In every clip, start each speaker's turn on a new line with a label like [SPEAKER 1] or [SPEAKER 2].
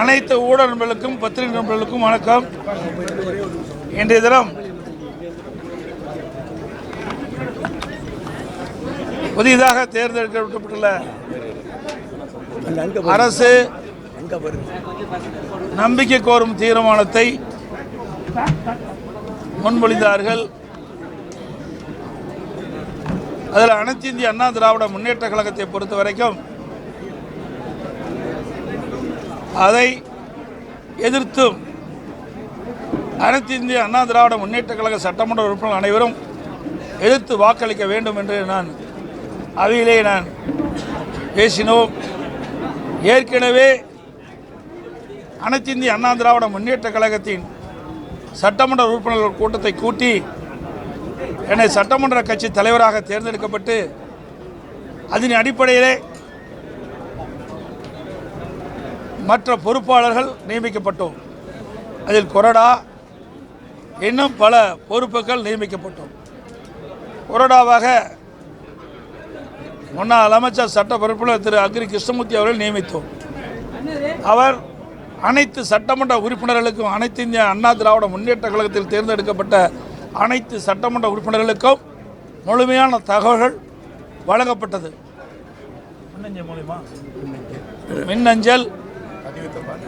[SPEAKER 1] அனைத்து ஊடக நண்பர்களுக்கும் பத்திரிகை நண்பர்களுக்கும் வணக்கம். இன்றைய தினம் புதிதாக தேர்ந்தெடுக்கப்பட்டுள்ள அரசு நம்பிக்கை கோரும் தீர்மானத்தை முன்மொழிந்தார்கள். அதில் அனைத்து இந்திய அண்ணா திராவிட முன்னேற்ற கழகத்தை பொறுத்த வரைக்கும் அதை எதிர்த்தும் அனைத்து இந்திய அண்ணா திராவிட முன்னேற்ற கழக சட்டமன்ற உறுப்பினர்கள் அனைவரும் எதிர்த்து வாக்களிக்க வேண்டும் என்று அவையிலே பேசினோம். ஏற்கனவே அனைத்து இந்திய அண்ணா திராவிட முன்னேற்ற கழகத்தின் சட்டமன்ற உறுப்பினர்கள் கூட்டத்தை கூட்டி என்னை சட்டமன்ற கட்சி தலைவராக தேர்ந்தெடுக்கப்பட்டு அதன் அடிப்படையிலே மற்ற பொறுப்பாளர்கள் நியமிக்கப்பட்டோம். அதில் கொறடா இன்னும் பல பொறுப்புகள் நியமிக்கப்பட்டோம். கொறடாவாக முன்னாள் அமைச்சர் சட்ட பொறுப்பாளர் திரு அக்ரி கிருஷ்ணமூர்த்தி அவர்கள் நியமித்தோம். அவர் அனைத்து சட்டமன்ற உறுப்பினர்களுக்கும் அனைத்து இந்திய அண்ணா திராவிட முன்னேற்ற கழகத்தில் தேர்ந்தெடுக்கப்பட்ட அனைத்து சட்டமன்ற உறுப்பினர்களுக்கும் முழுமையான தகவல்கள் வழங்கப்பட்டது. மின்னஞ்சல்,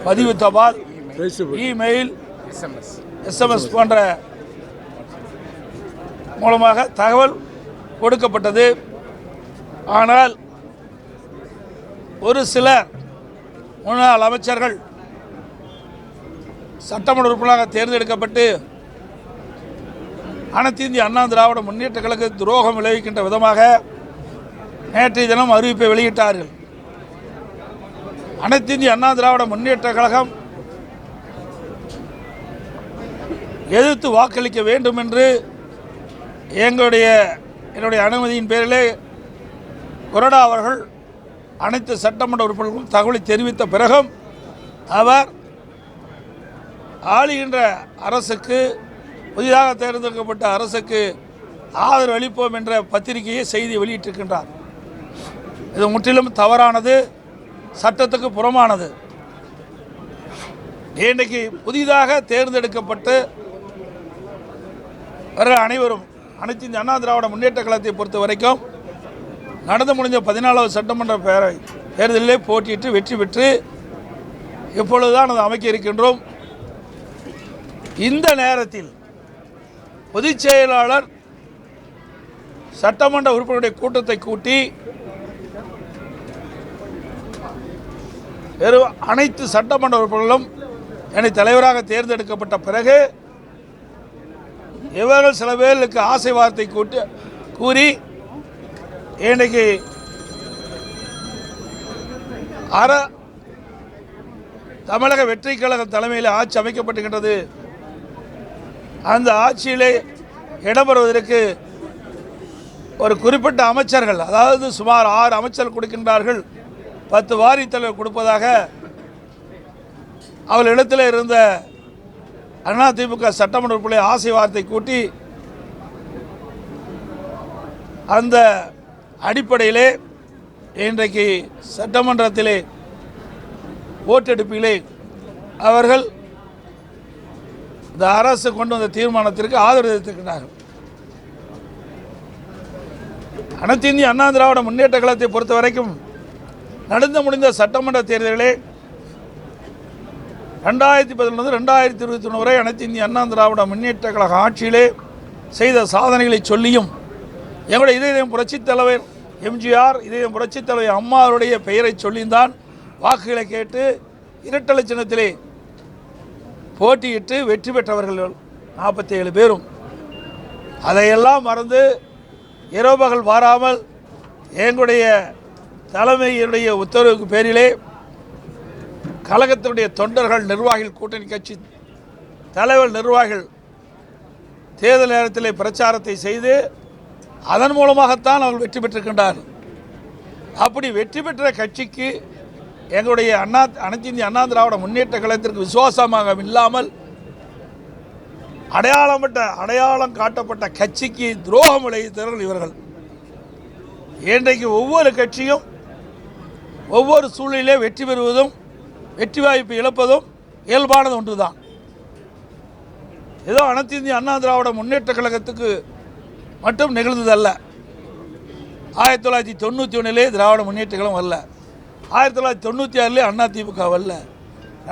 [SPEAKER 1] பதிவு தபால், இமெயில், SMS போன்ற மூலமாக தகவல் கொடுக்கப்பட்டது. ஆனால் ஒரு சிலர் முன்னாள் அமைச்சர்கள் சட்டமன்ற உறுப்பினராக தேர்ந்தெடுக்கப்பட்டு அனைத்து இந்திய அண்ணா திராவிட முன்னேற்ற கழக துரோகம் விளைவிக்கின்ற விதமாக நேற்றைய தினம் அறிவிப்பை வெளியிட்டார்கள். அனைத்து இந்திய அண்ணா திராவிட முன்னேற்ற கழகம் எதிர்த்து வாக்களிக்க வேண்டும் என்று என்னுடைய அனுமதியின் பேரிலே கொறடா அவர்கள் அனைத்து சட்டமன்ற உறுப்பினர்களும் தகவலை தெரிவித்த பிறகும் அவர் ஆளுகின்ற அரசுக்கு, புதிதாக தேர்ந்தெடுக்கப்பட்ட அரசுக்கு ஆதரவு அளிப்போம் என்ற பத்திரிகையை செய்தி வெளியிட்டிருக்கின்றார். இது முற்றிலும் தவறானது, சட்டத்துக்கு புறமானது. இன்றைக்கு புதிதாக தேர்ந்தெடுக்கப்பட்டு வர அனைவரும் அனைத்து இந்திய அண்ணா திராவிட முன்னேற்ற கழகத்தை பொறுத்த வரைக்கும் நடந்து முடிஞ்ச 14வது சட்டமன்ற பேரவை தேர்தலிலே போட்டியிட்டு வெற்றி பெற்று இப்பொழுதுதான் அதை அமைக்க இருக்கின்றோம். இந்த நேரத்தில் பொதுச் செயலாளர் சட்டமன்ற உறுப்பினருடைய கூட்டத்தை கூட்டி அனைத்து சட்டமன்ற உறுப்பினர்களும் என்னை தலைவராக தேர்ந்தெடுக்கப்பட்ட பிறகு இவர்கள் சில பேருக்கு ஆசை வார்த்தை கூறி இன்றைக்கு தமிழக வெற்றி கழக தலைமையில் ஆட்சி அமைக்கப்பட்டுகின்றது. அந்த ஆட்சியிலே இடம்பெறுவதற்கு ஒரு குறிப்பிட்ட அமைச்சர்கள், அதாவது சுமார் 6 அமைச்சர்கள் கொடுக்கின்றார்கள், 10 வாரித் தலைவர் கொடுப்பதாக அவர்களிடத்தில் இருந்த அதிமுக சட்டமன்ற உறுப்பினர்களை ஆசை வார்த்தை கூட்டி அந்த அடிப்படையிலே இன்றைக்கு சட்டமன்றத்திலே ஓட்டெடுப்பிலே அவர்கள் இந்த அரசு கொண்டு வந்த தீர்மானத்திற்கு ஆதரவு தெரிவித்திருக்கிறார்கள். அனைத்து இந்திய அண்ணா திராவிட முன்னேற்ற கழகத்தை பொறுத்த வரைக்கும் நடந்து முடிந்த சட்டமன்ற தேர்தலிலே 2011 2021 வரை அனைத்து இந்திய அண்ணா திராவிட முன்னேற்ற கழக ஆட்சியிலே செய்த சாதனைகளை சொல்லியும் எங்களுடைய இதயம் புரட்சித் தலைவர் எம்ஜிஆர், இதயம் புரட்சித் தலைவர் அம்மாவுடைய பெயரை சொல்லித்தான் வாக்குகளை கேட்டு இரட்டலை சின்னத்திலே போட்டியிட்டு வெற்றி பெற்றவர்கள் 47 பேரும். அதையெல்லாம் மறந்து இரவுபகல் மாறாமல் எங்களுடைய தலைமையுடைய உத்தரவுக்கு பேரிலே கழகத்தினுடைய தொண்டர்கள், நிர்வாகிகள், கூட்டணி கட்சி தலைவர் நிர்வாகிகள் தேர்தல் நேரத்தில் பிரச்சாரத்தை செய்து அதன் மூலமாகத்தான் அவர்கள் வெற்றி பெற்றிருக்கின்றார்கள். அப்படி வெற்றி பெற்ற கட்சிக்கு எங்களுடைய அனைத்து இந்திய அண்ணா திராவிட முன்னேற்ற கழகத்திற்கு விசுவாசமாக இல்லாமல் அடையாளம் காட்டப்பட்ட கட்சிக்கு துரோகம் விளைவித்தவர்கள் இவர்கள். இன்றைக்கு ஒவ்வொரு கட்சியும் ஒவ்வொரு சூழ்நிலையிலே வெற்றி பெறுவதும் வெற்றி வாய்ப்பு இழப்பதும் இயல்பானது ஒன்று தான். ஏதோ அனைத்து இந்திய அண்ணா திராவிட முன்னேற்ற கழகத்துக்கு மட்டும் நிகழ்ந்ததல்ல. 1991 திராவிட முன்னேற்ற கழகம் வரல, 1996 அதிமுக வரல,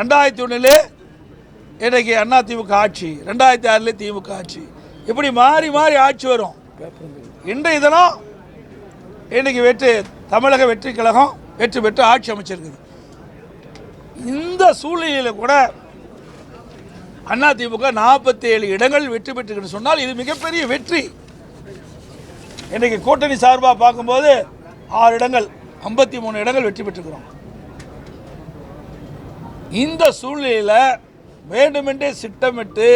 [SPEAKER 1] 2001 இன்றைக்கு அதிமுக ஆட்சி, 2006 திமுக ஆட்சி, இப்படி மாறி மாறி ஆட்சி வரும். இன்றைய தினம் இன்றைக்கு தமிழக வெற்றி கழகம் வெற்றி பெற்று ஆட்சி அமைச்சிருக்குது. இந்த சூழ்நிலையில் கூட அதிமுக 47 இடங்கள் வெற்றி பெற்று சொன்னால் இது மிகப்பெரிய வெற்றி. இன்றைக்கு கூட்டணி சார்பாக பார்க்கும்போது 6 இடங்கள் 53 இடங்கள் வெற்றி பெற்றுக்கிறோம். இந்த சூழ்நிலையில் வேண்டுமென்றே திட்டமிட்டு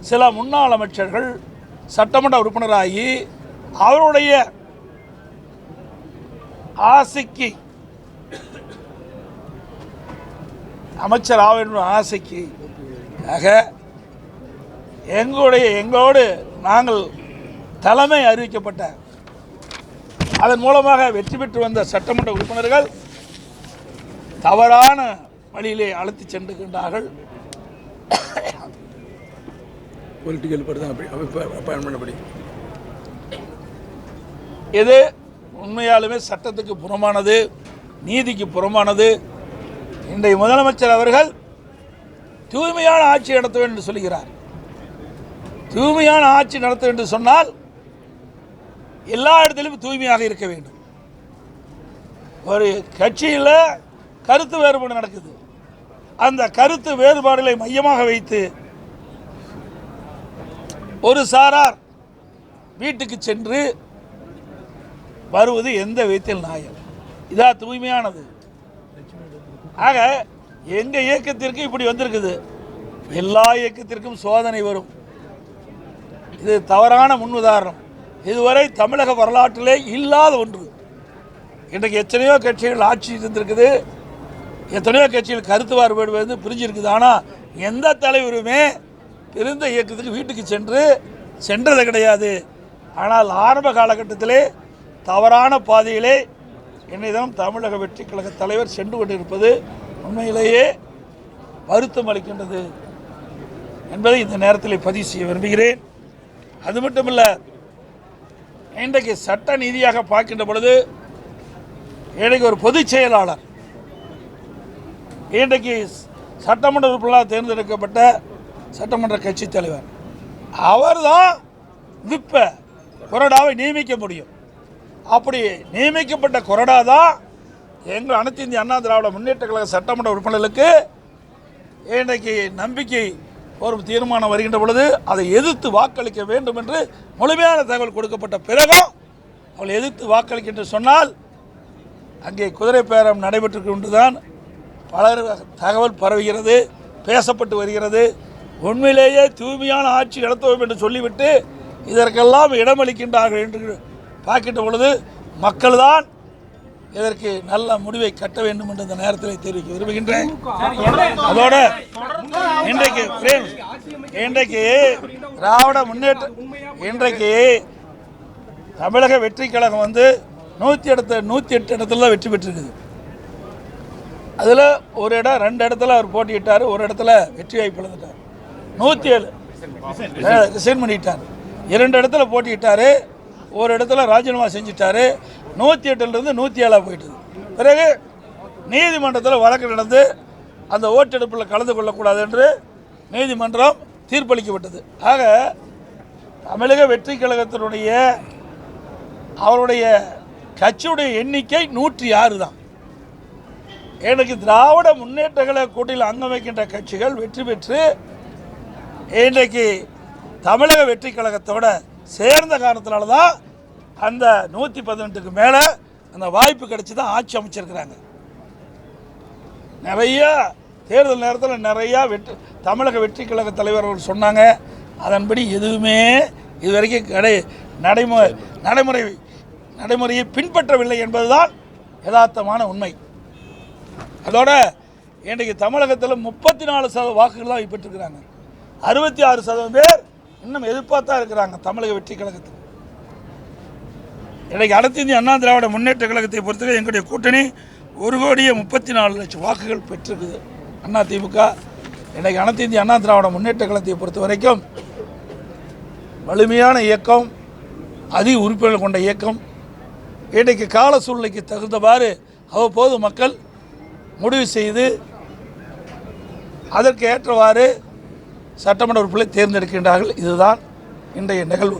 [SPEAKER 1] சில முன்னாள் அமைச்சர்கள் சட்டமன்ற உறுப்பினராகி அவருடைய ஆசைக்கு அமைச்சர் ஆக வேண்டும் ஆசைக்கு எங்களோடு நாங்கள் தலைமை அறிவிக்கப்பட்ட அதன் மூலமாக வெற்றி பெற்று வந்த சட்டமன்ற உறுப்பினர்கள் தவறான வழியிலே அழைத்து சென்றுகின்றார்கள். பொலிட்டிக்கல் பண்ணபடி இது உண்மையாலுமே சட்டத்துக்கு புறமானது, நீதிக்கு புறமானது. இன்றைய முதலமைச்சர் அவர்கள் தூய்மையான ஆட்சி நடத்த வேண்டும் என்று சொல்கிறார். தூய்மையான ஆட்சி நடத்த வேண்டும் என்று சொன்னால் எல்லா இடத்திலும் தூய்மையாக இருக்க வேண்டும். ஒரு கட்சியில் கருத்து வேறுபாடு நடக்குது, அந்த கருத்து வேறுபாடுகளை மையமாக வைத்து ஒரு சாரார் வீட்டுக்கு சென்று வருவது எந்த விதத்தில் நியாயம்? இதா தூய்மையானது? ஆக எங்கள் இயக்கத்திற்கு இப்படி வந்திருக்குது, எல்லா இயக்கத்திற்கும் சோதனை வரும். இது தவறான முன்னுதாரணம். இதுவரை தமிழக வரலாற்றிலே இல்லாத ஒன்று. இன்றைக்கு எத்தனையோ கட்சிகள் ஆட்சி இருந்திருக்குது, எத்தனையோ கட்சிகள் கருத்து வேறுபாடு வந்து பிரிஞ்சிருக்குது. ஆனால் எந்த தலைவருமே பிரிந்த இயக்கத்துக்கு வீட்டுக்கு சென்றது கிடையாது. ஆனால் ஆரம்ப காலகட்டத்திலே தவறான பாதையிலே இன்றைய தினம் தமிழக வெற்றி கழக தலைவர் சென்று கொண்டிருப்பது உண்மையிலேயே வருத்தம் அளிக்கின்றது என்பதை இந்த நேரத்தில் பதிவு செய்ய விரும்புகிறேன். அது மட்டுமல்ல, இன்றைக்கு சட்ட நீதியாக பார்க்கின்ற பொழுது இன்றைக்கு ஒரு பொதுச் செயலாளர், இன்றைக்கு சட்டமன்ற உறுப்பினராக தேர்ந்தெடுக்கப்பட்ட சட்டமன்ற கட்சி தலைவர், அவர்தான் விப்ப கொறடாவை நியமிக்க முடியும். அப்படி நியமிக்கப்பட்ட கொறடா தான் எங்கள் அனைத்து இந்திய அண்ணா திராவிட முன்னேற்ற கழக சட்டமன்ற உறுப்பினர்களுக்கு இன்றைக்கு நம்பிக்கை ஒரு தீர்மானம் வருகின்ற பொழுது அதை எதிர்த்து வாக்களிக்க வேண்டும் என்று முழுமையான தகவல் கொடுக்கப்பட்ட பிறகும் அவள் எதிர்த்து வாக்களிக்க என்று சொன்னால் அங்கே குதிரை பேரம் நடைபெற்று கொண்டுதான் பலர் தகவல் பரவுகிறது, பேசப்பட்டு வருகிறது. உண்மையிலேயே தூய்மையான ஆட்சி நடத்துவோம் என்று சொல்லிவிட்டு இதற்கெல்லாம் இடமளிக்கின்றார்கள் என்று பார்க்கின்ற பொழுது மக்கள் தான் இதற்கு நல்ல முடிவை கட்ட வேண்டும் என்று இந்த நேரத்தில் தெரிவிக்க விரும்புகின்றேன். அதோட இன்றைக்கு திராவிட முன்னேற்ற இன்றைக்கு தமிழக வெற்றி கழகம் 108 இடத்துல தான் வெற்றி பெற்றிருக்குது. அதில் ஒரு இடம் 2 இடத்துல அவர் போட்டியிட்டார், ஒரு இடத்துல வெற்றி வாய்ப்பு இழந்துட்டார். 107 ரிசைன் பண்ணிட்டார். 2 இடத்துல போட்டியிட்டார், ஒரு இடத்துல ராஜினாமா செஞ்சிட்டார். 108லிருந்து 107 போயிட்டது. பிறகு நீதிமன்றத்தில் வழக்கு நடந்து அந்த ஓட்டெடுப்பில் கலந்து கொள்ளக்கூடாது என்று நீதிமன்றம் தீர்ப்பளிக்கப்பட்டது. ஆக தமிழக வெற்றி கழகத்தினுடைய அவருடைய கட்சியுடைய எண்ணிக்கை 106 தான். எனக்கு திராவிட முன்னேற்ற கழக கூட்டணியில் அங்கம் வைக்கின்ற கட்சிகள் வெற்றி பெற்று இன்றைக்கு தமிழக வெற்றி கழகத்தோட சேர்ந்த காரணத்தினால தான் அந்த 118க்கு மேலே அந்த வாய்ப்பு கிடைச்சி தான் ஆட்சி அமைச்சிருக்கிறாங்க. நிறைய தேர்தல் நேரத்தில் நிறையா தமிழக வெற்றி கழக தலைவர் அவர்கள் சொன்னாங்க. அதன்படி எதுவுமே இதுவரைக்கும் நடைமுறையை பின்பற்றவில்லை என்பதுதான் யதார்த்தமான உண்மை. அதோட இன்றைக்கு தமிழகத்தில் 34% வாக்குகள் தான் பெற்றிருக்கிறாங்க. 66% பேர் இன்னும் எதிர்பார்த்தா இருக்கிறாங்க தமிழக வெற்றி கழகத்தில். இன்றைக்கு அனைத்து இந்திய அண்ணா திராவிட முன்னேற்ற கழகத்தை பொறுத்தவரை எங்களுடைய கூட்டணி 1,34,00,000 வாக்குகள் பெற்றிருக்குது. அதிமுக இன்றைக்கு அனைத்து இந்திய அண்ணா திராவிட முன்னேற்ற கழகத்தை பொறுத்த வரைக்கும் வலிமையான இயக்கம், அதிக உறுப்பினர்கள் கொண்ட இயக்கம். இன்றைக்கு கால சூழ்நிலைக்கு தகுந்தவாறு அவ்வப்போது மக்கள் முடிவு செய்து அதற்கு ஏற்றவாறு சட்டமன்ற உறுப்பினர்களை தேர்ந்தெடுக்கின்றார்கள். இதுதான் இன்றைய நிகழ்வு.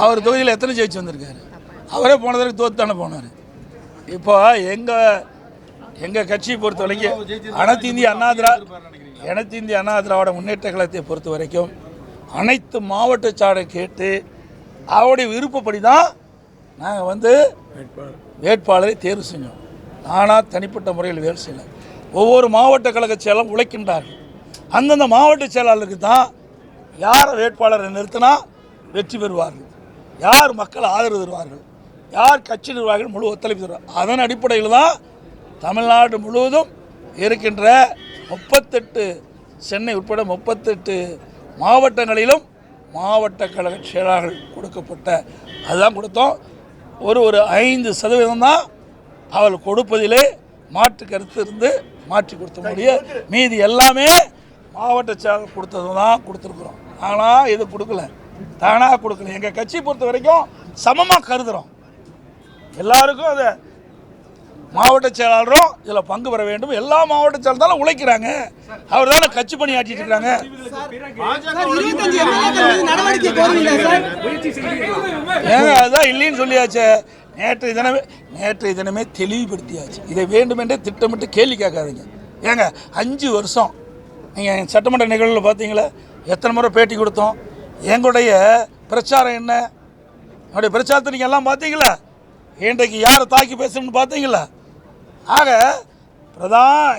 [SPEAKER 1] அவர் தொகுதியில் எத்தனை ஜெயிச்சு வந்திருக்காரு? அவரே போன தடவை தோத்து தானே போனார். இப்போ எங்கள் கட்சியை பொறுத்த வரைக்கும் அனைத்து இந்திய அண்ணா திராவிட முன்னேற்ற கழகத்தை பொறுத்த வரைக்கும் அனைத்து மாவட்ட சாடை கேட்டு அவருடைய விருப்பப்படி தான் நாங்கள் வேட்பாளரை தேர்வு செஞ்சோம். ஆனால் தனிப்பட்ட முறையில் வேலை செய்யலை. ஒவ்வொரு மாவட்ட கழக செயலும் உழைக்கின்றார்கள். அந்தந்த மாவட்ட செயலாளருக்கு தான் யார் வேட்பாளரை நிறுத்தினா வெற்றி பெறுவார்கள், யார் மக்கள் ஆதரவு தருவார்கள், யார் கட்சி நிர்வாகிகள் முழு ஒத்துழைப்பு தருவார்கள். அதன் அடிப்படையில் தான் தமிழ்நாடு முழுவதும் இருக்கின்ற 38 சென்னை உட்பட 38 மாவட்டங்களிலும் மாவட்ட கழக செயலாளர்கள் கொடுக்கப்பட்ட அதுதான் கொடுத்தோம். ஒரு 5% தான் அவள் கொடுப்பதிலே மாற்று கருத்து இருந்து மாற்றி கொடுத்த முடியும். மீதி எல்லாமே மாவட்ட செயலாளர் கொடுத்தது தான் கொடுத்துருக்குறோம். ஆனால் இது கொடுக்கல, தானாக கொடுக்கல. எங்கள் கட்சி பொறுத்த வரைக்கும் சமமாக கருதுகிறோம். எல்லாருக்கும் அதை மாவட்ட செயலாளரும் இதில் பங்கு பெற வேண்டும். எல்லா மாவட்ட செயலாளரும் உழைக்கிறாங்க. அவர் தானே கட்சி பணி ஆற்றிட்டு இருக்காங்க. ஏங்க அதுதான் இல்லைன்னு சொல்லியாச்சு. நேற்றைய தினமே தெளிவுபடுத்தியாச்சு. இதை வேண்டுமென்றே திட்டமிட்டு கேள்வி கேட்காதீங்க. ஏங்க 5 வருஷம் நீங்கள் சட்டமன்ற நிகழ்வில் பார்த்தீங்களா, எத்தனை முறை பேட்டி கொடுத்தோம். எங்களுடைய பிரச்சாரம் என்ன, என்னுடைய பிரச்சாரத்தை நீங்கள் எல்லாம் பார்த்தீங்களா? இன்றைக்கு யாரை தாக்கி பேசணும்னு பார்த்தீங்களா? ஆக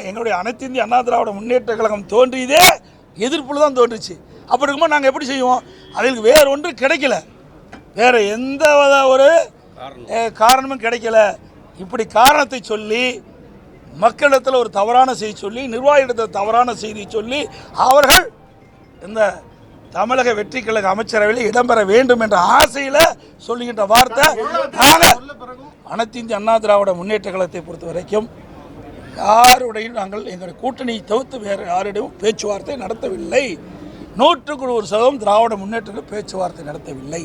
[SPEAKER 1] எங்களுடைய அனைத்து இந்திய அண்ணா திராவிட முன்னேற்ற கழகம் தோன்றியதே எதிர்ப்பில் தான் தோன்றுச்சு. அப்படி இருக்கும்போது நாங்கள் எப்படி செய்வோம்? அதுக்கு வேறு ஒன்றும் கிடைக்கல, வேறு எந்த ஒரு காரணமும் கிடைக்கல. இப்படி காரணத்தை சொல்லி மக்களிடத்தில் ஒரு தவறான செய்தி சொல்லி, நிர்வாகியிடத்தில் தவறான செய்தி சொல்லி அவர்கள் இந்த தமிழக வெற்றி கழக அமைச்சரவையில் இடம்பெற வேண்டும் என்ற ஆசையில் சொல்லுகின்ற வார்த்தை. அனைத்து இந்திய அண்ணா திராவிட முன்னேற்ற கழகத்தை பொறுத்த வரைக்கும் யாருடையும் நாங்கள் எங்களுடைய கூட்டணியை தவிர்த்து வேறு யாரிடையும் பேச்சுவார்த்தை நடத்தவில்லை. 100% திராவிட முன்னேற்ற பேச்சுவார்த்தை நடத்தவில்லை.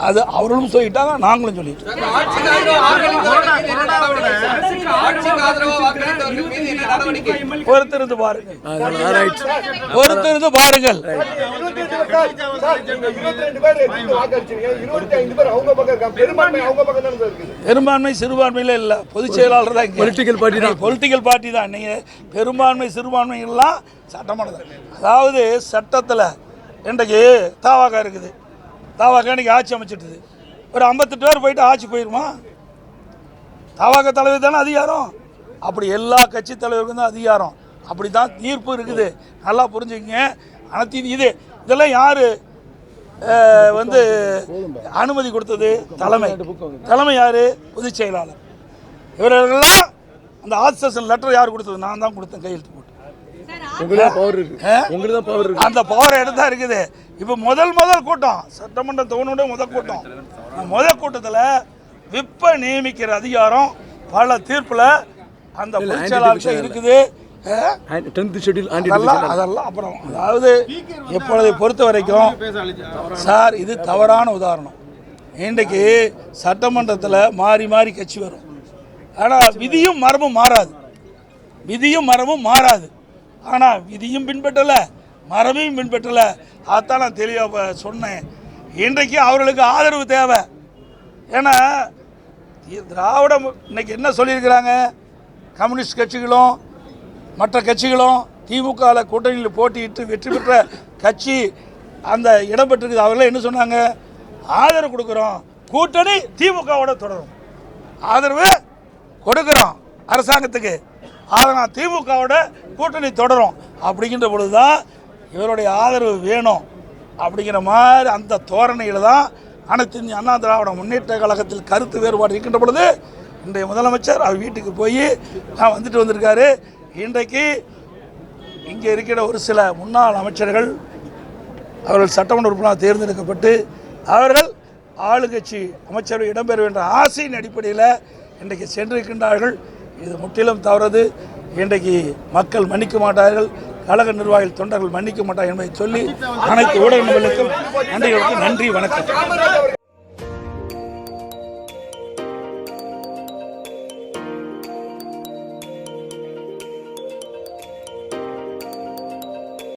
[SPEAKER 1] அது அவர்களும் சொல்லிட்டாங்க, நாங்களும் சொல்லிட்டோம். பொறுத்திருந்து பாருங்கள். பெரும்பான்மை சிறுபான்மையில இல்ல, பொதுச் செயலாளர் தான். பொலிட்டிக்கல் பார்ட்டி தான். நீங்க பெரும்பான்மை சிறுபான்மை எல்லாம் சட்டமன்றம். அதாவது சட்டத்தில் இன்றைக்கு தாவாக இருக்குது. தாவாக இன்னைக்கு ஆட்சி அமைச்சிட்டுது. ஒரு 58 பேர் போயிட்டு ஆட்சி போயிடுமா? தாவாக தலைவர் தானே அதிகாரம். அப்படி எல்லா கட்சி தலைவருக்கும் தான் அதிகாரம். அப்படி தான் தீர்ப்பு இருக்குது. நல்லா புரிஞ்சுக்கங்க. அனைத்து இதெல்லாம் யார் அனுமதி கொடுத்தது? தலைமை யார்? பொதுச் செயலாளர். இவர்களெல்லாம் அந்த ஆக்சன் லெட்டர் யார் கொடுத்தது? நான் தான் கொடுத்தேன், கையெழுத்து போட்டு. அந்த பவர் எடுத்தா இருக்குது. இப்போ முதல் கூட்டம் சட்டமன்றம் தோணுடைய முதல் கூட்டத்தில் விப்ப நியமிக்கிற அதிகாரம் பல தீர்ப்புல அந்த பொதுச் செயலாளர் இருக்குது. அதெல்லாம் அப்புறம் அதாவது எப்பொழுதை பொறுத்த வரைக்கும் சார் இது தவறான உதாரணம். இன்றைக்கு சட்டமன்றத்தில் மாறி கட்சி வரும். ஆனால் விதியும் மரபும் மாறாது. ஆனால் விதியும் பின்பற்றலை, மரபையும் பின்பற்றலை. அதான் நான் தெளிவாக சொன்னேன். இன்றைக்கு அவர்களுக்கு ஆதரவு தேவை. ஏன்னா திராவிடம் இன்னைக்கு என்ன சொல்லியிருக்கிறாங்க, கம்யூனிஸ்ட் கட்சிகளும் மற்ற கட்சிகளும் திமுகவில் கூட்டணியில் போட்டியிட்டு வெற்றி பெற்ற கட்சி அந்த இடம் பெற்றிருக்குது. அவர்களே என்ன சொன்னாங்க? ஆதரவு கொடுக்குறோம், கூட்டணி திமுகவோட தொடரும், ஆதரவு கொடுக்குறோம் அரசாங்கத்துக்கு, அதனால் திமுகவோட கூட்டணி தொடரும். அப்படிங்கிற பொழுது தான் இவருடைய ஆதரவு வேணும் அப்படிங்கிற மாதிரி அந்த தோரணையில் தான் அனைத்து இந்திய அண்ணா திராவிட முன்னேற்ற கழகத்தில் கருத்து வேறுபாடு இருக்கின்ற பொழுது இன்றைய முதலமைச்சர் அவர் வீட்டுக்கு போய் நான் வந்திருக்காரு. இன்றைக்கு இங்கே இருக்கிற ஒரு சில முன்னாள் அமைச்சர்கள் அவர்கள் சட்டமன்ற உறுப்பினராக தேர்ந்தெடுக்கப்பட்டு அவர்கள் ஆளுங்கட்சி அமைச்சரவை இடம்பெற என்ற ஆசையின் அடிப்படையில் இன்றைக்கு சென்றிருக்கின்றார்கள். இது முற்றிலும் தவறது. இன்றைக்கு மக்கள் மன்னிக்க மாட்டார்கள், கழக நிர்வாகிகள் தொண்டர்கள் மன்னிக்க மாட்டார்கள் என்பதை சொல்லி அனைத்து ஊடக நண்பர்களுக்கும் நன்றி, வணக்கம்.